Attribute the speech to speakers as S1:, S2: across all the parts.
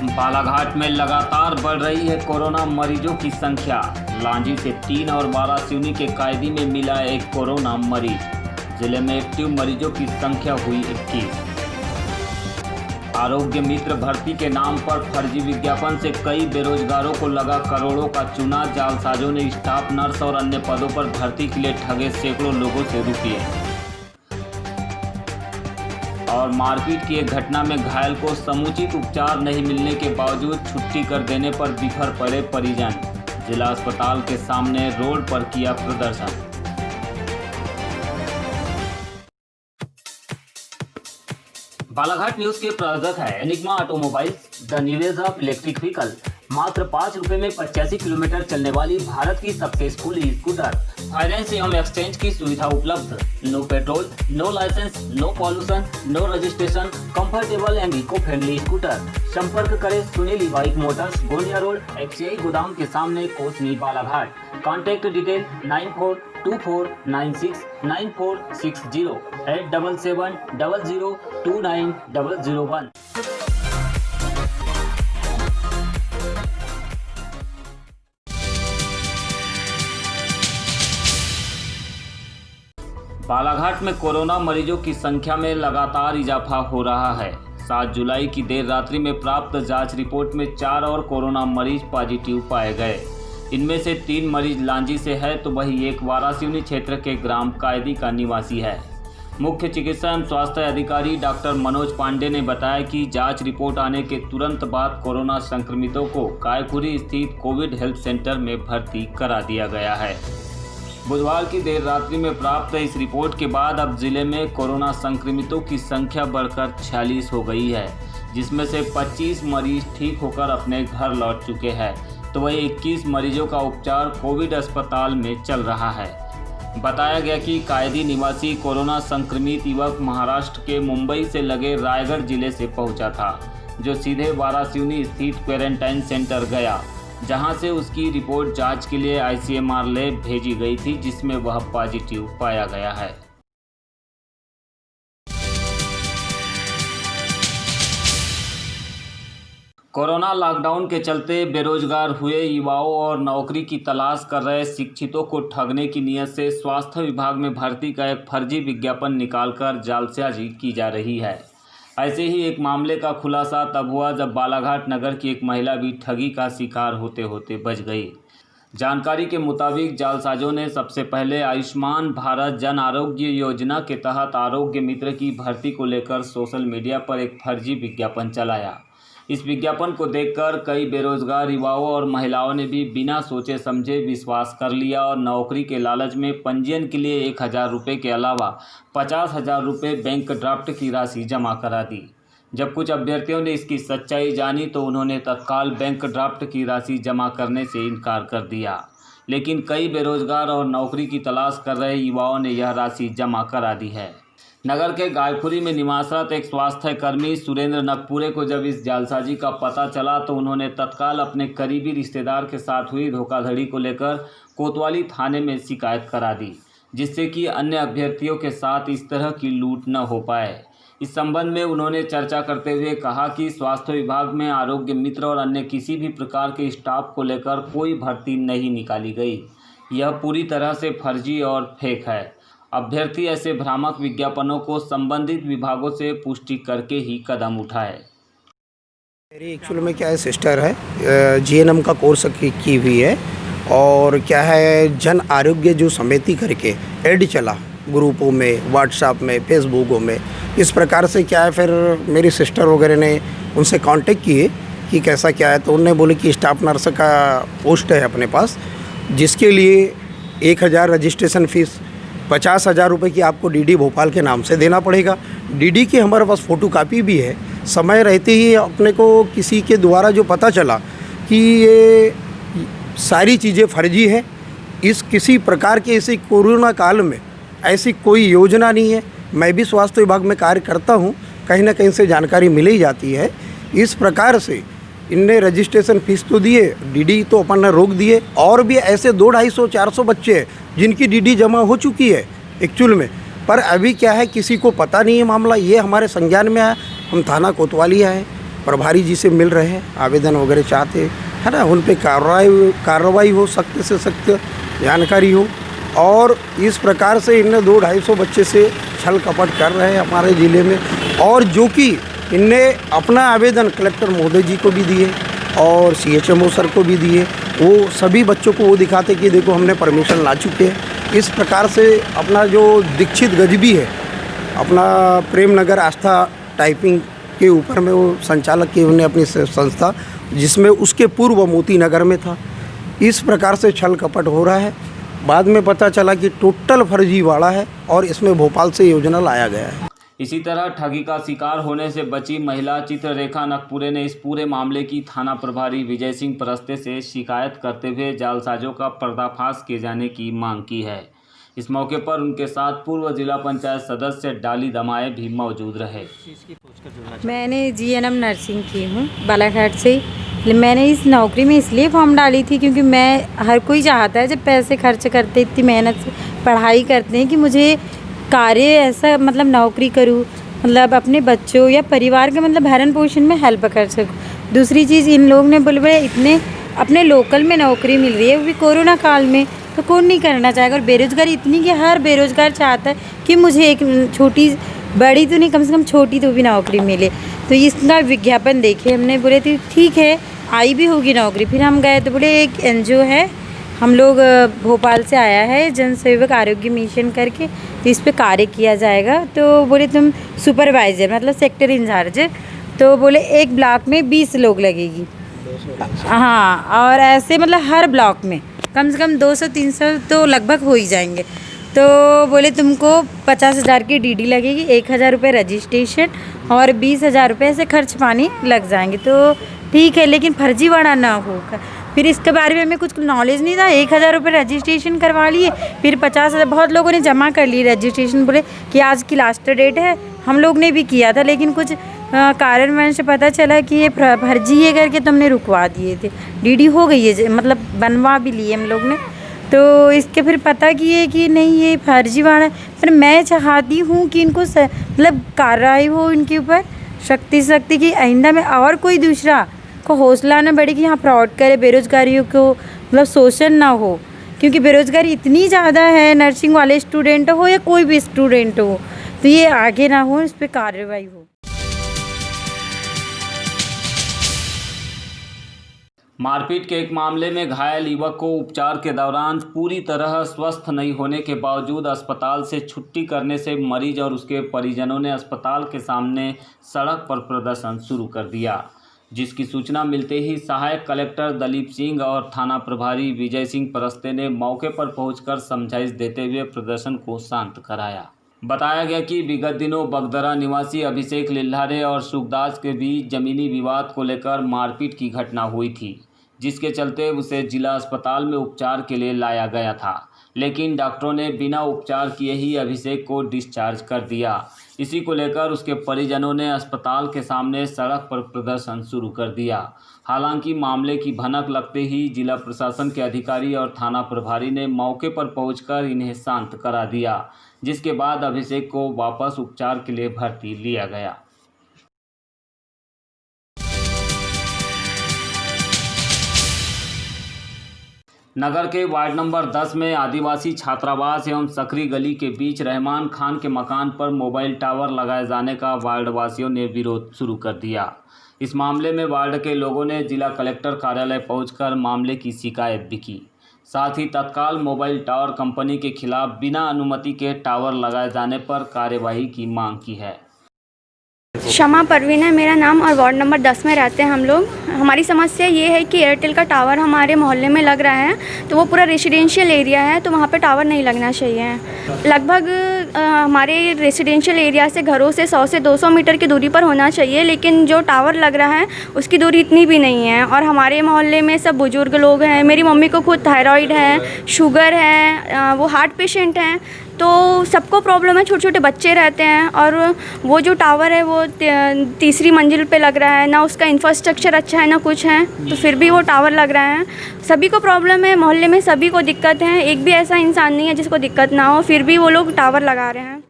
S1: बालाघाट में लगातार बढ़ रही है कोरोना मरीजों की संख्या। लांजी से 3 और वारासिवनी के कायदी में मिला एक कोरोना मरीज। जिले में एक्टिव मरीजों की संख्या हुई 21। आरोग्य मित्र भर्ती के नाम पर फर्जी विज्ञापन से कई बेरोजगारों को लगा करोड़ों का चूना। जालसाजों ने स्टाफ नर्स और अन्य पदों पर भर्ती के लिए ठगे सैकड़ों लोगों से रुपये। और मारपीट की एक घटना में घायल को समुचित उपचार नहीं मिलने के बावजूद छुट्टी कर देने पर बिफर पड़े परिजन। जिला अस्पताल के सामने रोड पर किया प्रदर्शन। बालाघाट न्यूज के प्रायोजक है Enigma automobiles, the new age of electric vehicle. मात्र 5 रुपए में 85 किलोमीटर चलने वाली भारत की सबसे स्कूली स्कूटर। फाइनेंस एवं एक्सचेंज की सुविधा उपलब्ध। No petrol, no licence, no pollution, no registration, comfortable and eco friendly scooter. संपर्क करें Sunil bike motors, Gondia road, एक्सीआई गोदाम के सामने, कोसनी, बालाघाट। Contact detail 9424969460 87700290001। बालाघाट में कोरोना मरीजों की संख्या में लगातार इजाफा हो रहा है। 7 जुलाई की देर रात्रि में प्राप्त जांच रिपोर्ट में 4 और कोरोना मरीज पॉजिटिव पाए गए। इनमें से 3 मरीज लांजी से है तो वही एक वारासिवनी क्षेत्र के ग्राम कायदी का निवासी है। मुख्य चिकित्सा एवं स्वास्थ्य अधिकारी डॉक्टर मनोज पांडे ने बताया कि जांच रिपोर्ट आने के तुरंत बाद कोरोना संक्रमितों को कायखुरी स्थित कोविड हेल्थ सेंटर में भर्ती करा दिया गया है। बुधवार की देर रात्रि में प्राप्त इस रिपोर्ट के बाद अब जिले में कोरोना संक्रमितों की संख्या बढ़कर 46 हो गई है, जिसमें से 25 मरीज ठीक होकर अपने घर लौट चुके हैं तो वही 21 मरीजों का उपचार कोविड अस्पताल में चल रहा है। बताया गया कि कायदी निवासी कोरोना संक्रमित युवक महाराष्ट्र के मुंबई से लगे रायगढ़ जिले से पहुंचा था, जो सीधे वारासिवनी स्थित क्वारंटाइन सेंटर गया, जहां से उसकी रिपोर्ट जांच के लिए आईसीएमआर लैब भेजी गई थी, जिसमें वह पॉजिटिव पाया गया है। कोरोना लॉकडाउन के चलते बेरोजगार हुए युवाओं और नौकरी की तलाश कर रहे शिक्षितों को ठगने की नीयत से स्वास्थ्य विभाग में भर्ती का एक फर्जी विज्ञापन निकालकर जालसाजी की जा रही है। ऐसे ही एक मामले का खुलासा तब हुआ जब बालाघाट नगर की एक महिला भी ठगी का शिकार होते होते बच गई। जानकारी के मुताबिक जालसाजों ने सबसे पहले आयुष्मान भारत जन आरोग्य योजना के तहत आरोग्य मित्र की भर्ती को लेकर सोशल मीडिया पर एक फर्जी विज्ञापन चलाया। इस विज्ञापन को देखकर कई बेरोजगार युवाओं और महिलाओं ने भी बिना सोचे समझे विश्वास कर लिया और नौकरी के लालच में पंजीयन के लिए 1000 रुपये के अलावा 50,000 रुपये बैंक ड्राफ्ट की राशि जमा करा दी। जब कुछ अभ्यर्थियों ने इसकी सच्चाई जानी तो उन्होंने तत्काल बैंक ड्राफ्ट की राशि जमा करने से इनकार कर दिया, लेकिन कई बेरोजगार और नौकरी की तलाश कर रहे युवाओं ने यह राशि जमा करा दी है। नगर के गायखुरी में निवासरत एक स्वास्थ्य कर्मी सुरेंद्र नकपुरे को जब इस जालसाजी का पता चला तो उन्होंने तत्काल अपने करीबी रिश्तेदार के साथ हुई धोखाधड़ी को लेकर कोतवाली थाने में शिकायत करा दी, जिससे कि अन्य अभ्यर्थियों के साथ इस तरह की लूट न हो पाए। इस संबंध में उन्होंने चर्चा करते हुए कहा कि स्वास्थ्य विभाग में आरोग्य मित्र और अन्य किसी भी प्रकार के स्टाफ को लेकर कोई भर्ती नहीं निकाली गई। यह पूरी तरह से फर्जी और फेक है। अभ्यर्थी ऐसे भ्रामक विज्ञापनों को संबंधित विभागों से पुष्टि करके ही कदम उठाए।
S2: मेरी एक्चुअल में क्या है, सिस्टर है, जीएनएम का कोर्स की हुई है और क्या है, जन आरोग्य जो समिति करके ऐड चला ग्रुपों में, व्हाट्सएप में, फेसबुकों में, इस प्रकार से क्या है, फिर मेरी सिस्टर वगैरह ने उनसे कांटेक्ट किए कि कैसा क्या है, तो उन्होंने बोले कि स्टाफ नर्स का पोस्ट है अपने पास, जिसके लिए 1000 रजिस्ट्रेशन फ़ीस, 50,000 रुपये की आपको डीडी भोपाल के नाम से देना पड़ेगा। डीडी की हमारे पास फ़ोटोकॉपी भी है। समय रहते ही अपने को किसी के द्वारा जो पता चला कि ये सारी चीज़ें फर्जी है, इस किसी प्रकार के इसी कोरोना काल में ऐसी कोई योजना नहीं है। मैं भी स्वास्थ्य विभाग में कार्य करता हूँ, कहीं ना कहीं से जानकारी मिल ही जाती है। इस प्रकार से इनने रजिस्ट्रेशन फ़ीस तो दिए, डीडी तो अपन ने रोक दिए, और भी ऐसे 200-250-400 बच्चे हैं जिनकी डीडी जमा हो चुकी है एक्चुअल में, पर अभी क्या है, किसी को पता नहीं है मामला। ये हमारे संज्ञान में आया, हम थाना कोतवाली आए, प्रभारी जी से मिल रहे हैं, आवेदन वगैरह चाहते है ना, उन पे कार्रवाई हो, सख्त से सख्त जानकारी हो। और इस प्रकार से इनने 200-250 बच्चे से छल कपट कर रहे हैं हमारे ज़िले में। और जो कि इनने अपना आवेदन कलेक्टर महोदय जी को भी दिए और CHMO सर को भी दिए, वो सभी बच्चों को वो दिखाते कि देखो हमने परमिशन ला चुके हैं। इस प्रकार से अपना जो दीक्षित गजबी है, अपना प्रेम नगर आस्था टाइपिंग के ऊपर में वो संचालक की उन्होंने अपनी संस्था, जिसमें उसके पूर्व मोती नगर में था, इस प्रकार से छल कपट हो रहा है। बाद में पता चला कि टोटल फर्जीवाड़ा है और इसमें भोपाल से योजना लाया गया है।
S1: इसी तरह ठगी का शिकार होने से बची महिला चित्ररेखा नकपुरे ने इस पूरे मामले की थाना प्रभारी विजय सिंह परस्ते से शिकायत करते हुए जालसाजों का पर्दाफाश किए जाने की मांग की है। इस मौके पर उनके साथ पूर्व जिला पंचायत सदस्य डाली दमाए भी मौजूद रहे।
S3: मैंने GNM नर्सिंग की हूँ बालाघाट से। मैंने इस नौकरी में इसलिए फॉर्म डाली थी क्योंकि मैं, हर कोई चाहता है जब पैसे खर्च करते, इतनी मेहनत से पढ़ाई करते हैं, कि मुझे कार्य ऐसा मतलब नौकरी करूँ, मतलब अपने बच्चों या परिवार के मतलब भरण पोषण में हेल्प कर सकूँ। दूसरी चीज़, इन लोग ने बोले इतने अपने लोकल में नौकरी मिल रही है, वो भी कोरोना काल में, तो कौन नहीं करना चाहेगा। और बेरोज़गारी इतनी कि हर बेरोज़गार चाहता है कि मुझे एक छोटी, बड़ी तो नहीं, कम से कम छोटी तो भी नौकरी मिले। तो इसका विज्ञापन देखे हमने, बोले तो ठीक है आई भी होगी नौकरी। फिर हम गए तो बोले एक NGO है, हम लोग भोपाल से आया है, जन सेवक आरोग्य मिशन करके, तो इस पे कार्य किया जाएगा। तो बोले तुम सुपरवाइज़र मतलब सेक्टर इंचार्ज, तो बोले एक ब्लॉक में 20 लोग लगेगी। हाँ, और ऐसे मतलब हर ब्लॉक में कम से कम 200-300 तो लगभग हो ही जाएंगे। तो बोले तुमको 50,000 की DD लगेगी, 1,000 रुपये रजिस्ट्रेशन और 20,000 रुपये से खर्च पानी लग जाएंगे। तो ठीक है, लेकिन फर्जीवाड़ा ना होगा। फिर इसके बारे में हमें कुछ नॉलेज नहीं था। 1,000 रुपये रजिस्ट्रेशन करवा लिए, फिर 50,000 बहुत लोगों ने जमा कर लिए रजिस्ट्रेशन, बोले कि आज की लास्ट डेट है। हम लोग ने भी किया था, लेकिन कुछ कारणवश पता चला कि ये फर्जी है करके तुमने रुकवा दिए थे। DD हो गई है, मतलब बनवा भी लिए हम लोग ने। तो इसके फिर पता किए कि नहीं ये फर्जीवाड़ा है। पर मैं चाहती हूँ कि इनको मतलब कार्रवाई हो इनके ऊपर सख्ती की, आइंदा में और कोई दूसरा को हौसला ना बढ़े कि यहाँ फ्रॉड करे, बेरोज़गारियों को मतलब शोषण ना हो। क्योंकि बेरोज़गारी इतनी ज़्यादा है, नर्सिंग वाले स्टूडेंट हो या कोई भी स्टूडेंट हो, तो ये आगे ना हो, इस पर कार्रवाई हो।
S1: मारपीट के एक मामले में घायल युवक को उपचार के दौरान पूरी तरह स्वस्थ नहीं होने के बावजूद अस्पताल से छुट्टी करने से मरीज और उसके परिजनों ने अस्पताल के सामने सड़क पर प्रदर्शन शुरू कर दिया, जिसकी सूचना मिलते ही सहायक कलेक्टर दलीप सिंह और थाना प्रभारी विजय सिंह परस्ते ने मौके पर पहुंचकर समझाइश देते हुए प्रदर्शन को शांत कराया। बताया गया कि विगत दिनों बगदरा निवासी अभिषेक लिल्हारे और सुखदास के बीच जमीनी विवाद को लेकर मारपीट की घटना हुई थी, जिसके चलते उसे जिला अस्पताल में उपचार के लिए लाया गया था, लेकिन डॉक्टरों ने बिना उपचार किए ही अभिषेक को डिस्चार्ज कर दिया। इसी को लेकर उसके परिजनों ने अस्पताल के सामने सड़क पर प्रदर्शन शुरू कर दिया। हालांकि मामले की भनक लगते ही जिला प्रशासन के अधिकारी और थाना प्रभारी ने मौके पर पहुंचकर इन्हें शांत करा दिया, जिसके बाद अभिषेक को वापस उपचार के लिए भर्ती लिया गया। नगर के वार्ड नंबर 10 में आदिवासी छात्रावास एवं सकरी गली के बीच रहमान खान के मकान पर मोबाइल टावर लगाए जाने का वार्ड वासियों ने विरोध शुरू कर दिया। इस मामले में वार्ड के लोगों ने जिला कलेक्टर कार्यालय पहुंचकर मामले की शिकायत भी की। साथ ही तत्काल मोबाइल टावर कंपनी के खिलाफ बिना अनुमति के टावर लगाए जाने पर कार्यवाही की मांग की है।
S4: शमा परवीन है मेरा नाम और वार्ड नंबर 10 में रहते हैं हम लोग। हमारी समस्या ये है कि एयरटेल का टावर हमारे मोहल्ले में लग रहा है, तो वो पूरा रेसिडेंशियल एरिया है, तो वहाँ पे टावर नहीं लगना चाहिए। लगभग हमारे रेसिडेंशियल एरिया से घरों से 100 से 200 मीटर की दूरी पर होना चाहिए, लेकिन जो टावर लग रहा है उसकी दूरी इतनी भी नहीं है। और हमारे मोहल्ले में सब बुजुर्ग लोग हैं, मेरी मम्मी को खुद थायराइड है, शुगर है, वो हार्ट पेशेंट हैं, तो सबको प्रॉब्लम है। छोटे छोटे बच्चे रहते हैं और वो जो टावर है वो तीसरी मंजिल पे लग रहा है, ना उसका इंफ्रास्ट्रक्चर अच्छा है ना कुछ है, तो फिर भी वो टावर लग रहा है। सभी को प्रॉब्लम है, मोहल्ले में सभी को दिक्कत है, एक भी ऐसा इंसान नहीं है जिसको दिक्कत ना हो, फिर भी वो लोग टावर लगा रहे हैं।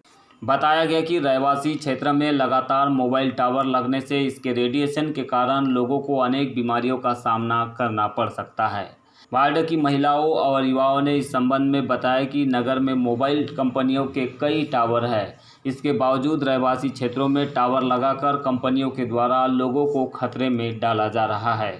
S1: बताया गया कि रहवासी क्षेत्र में लगातार मोबाइल टावर लगने से इसके रेडिएशन के कारण लोगों को अनेक बीमारियों का सामना करना पड़ सकता है। वार्ड की महिलाओं और युवाओं ने इस संबंध में बताया कि नगर में मोबाइल कंपनियों के कई टावर हैं। इसके बावजूद रहवासी क्षेत्रों में टावर लगाकर कंपनियों के द्वारा लोगों को खतरे में डाला जा रहा है।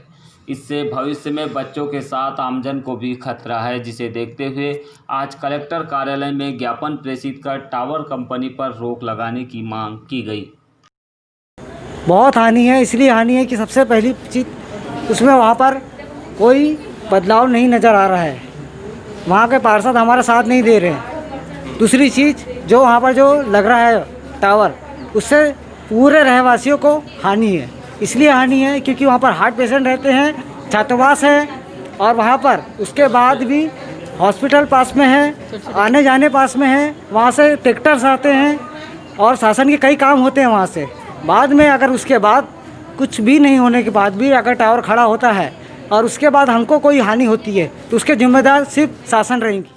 S1: इससे भविष्य में बच्चों के साथ आमजन को भी खतरा है, जिसे देखते हुए आज कलेक्टर कार्यालय में ज्ञापन प्रेषित कर टावर कंपनी पर रोक लगाने की मांग की गई।
S5: बहुत हानि है, इसलिए हानि है कि सबसे पहली चीज़ उसमें वहाँ पर कोई बदलाव नहीं नज़र आ रहा है, वहाँ के पार्षद हमारा साथ नहीं दे रहे हैं। दूसरी चीज़ जो वहाँ पर जो लग रहा है टावर, उससे पूरे रहवासियों को हानि है। इसलिए हानि है क्योंकि वहाँ पर हार्ट पेशेंट रहते हैं, छात्रावास है, और वहाँ पर उसके बाद भी हॉस्पिटल पास में है, आने जाने पास में है, वहाँ से ट्रैक्टर्स आते हैं और शासन के कई काम होते हैं वहाँ से। बाद में अगर उसके बाद कुछ भी नहीं होने के बाद भी अगर टावर खड़ा होता है और उसके बाद हमको कोई हानि होती है तो उसके जिम्मेदार सिर्फ शासन रहेंगी।